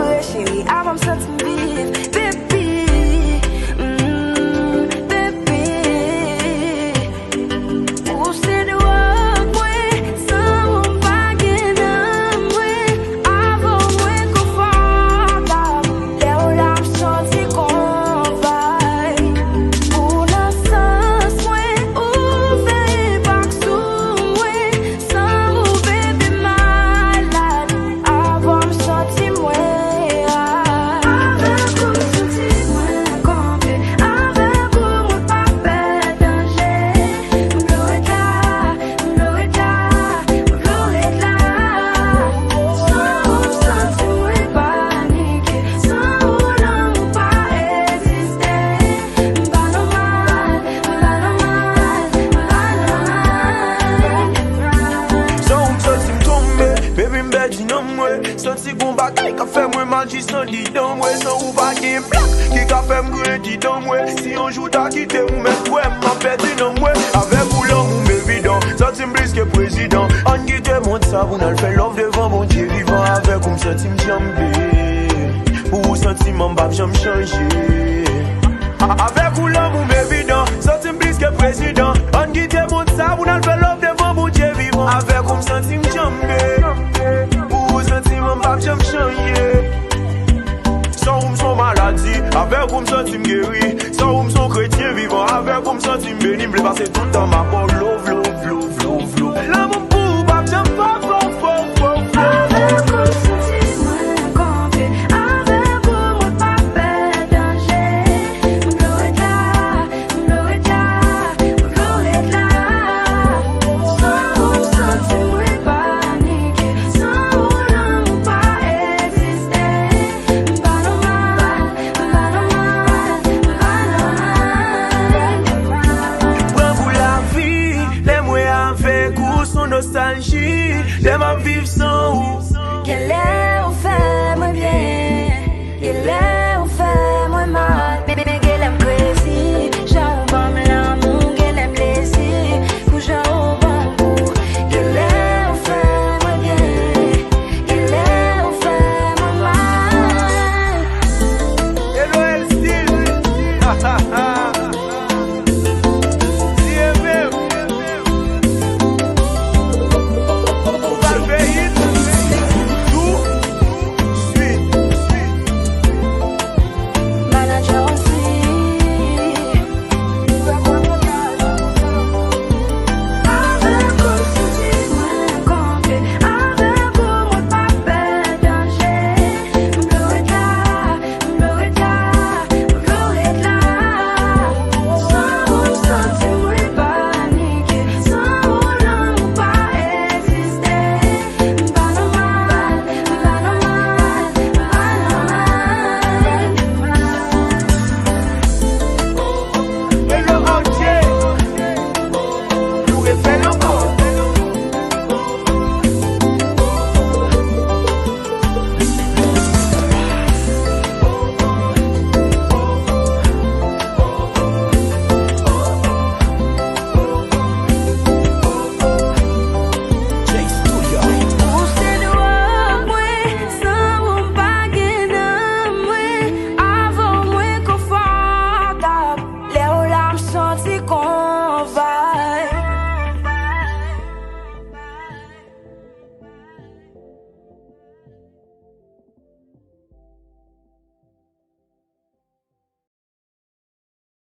ouais, chérie, avant me sentir vivre, baby. Baby. Ou c'est de walk, ouais, sans mon baguette, ouais, avant moi confortable. Là où là, me sentir qu'on va. Pour l'instant, ouais, ouvert par sous, ouais, sans mon bébé malade. Avant me sentir moi. Avec vous, me sentir moi complet. Avec vous, moi pas faire danger. M'bleurer là, m'bleurer là, m'bleurer là. Sans vous, sentir moi paniquer. Sans vous, l'amour pas exister. M'pas normal, m'pas normal, m'pas normal. So senti m'tombe, baby m'bedi nan mwen. Senti gon bagay ka fè mwen mal jisan di dan mwen. San ou bagay blak, ki ka fè m'gre di dan mwen. Si yon jou ta kite ou men kwen, m'a pedi nan mwen. Avec ou l'homme ou m'évident, senti m'bliske président. An kite moun sa, pou nan fè love devant bon Dieu vivant. Avec ou m'senti m'jambe, pou ou senti m'mbap jam chanje. Avec ou l'homme ou m'évident, senti m'bliske président. An kite moun sa, pou nan fè love devant bon Dieu vivant. Avec ou m'senti m'jambe, pou ou senti m'mbap jam chanje. Sans ou m'son maladie, avec ou m'senti m'guéri. Sans ou m'son chrétien vivant, avec ou m'senti m'béni. M'ble passer tout le temps ma bonne love.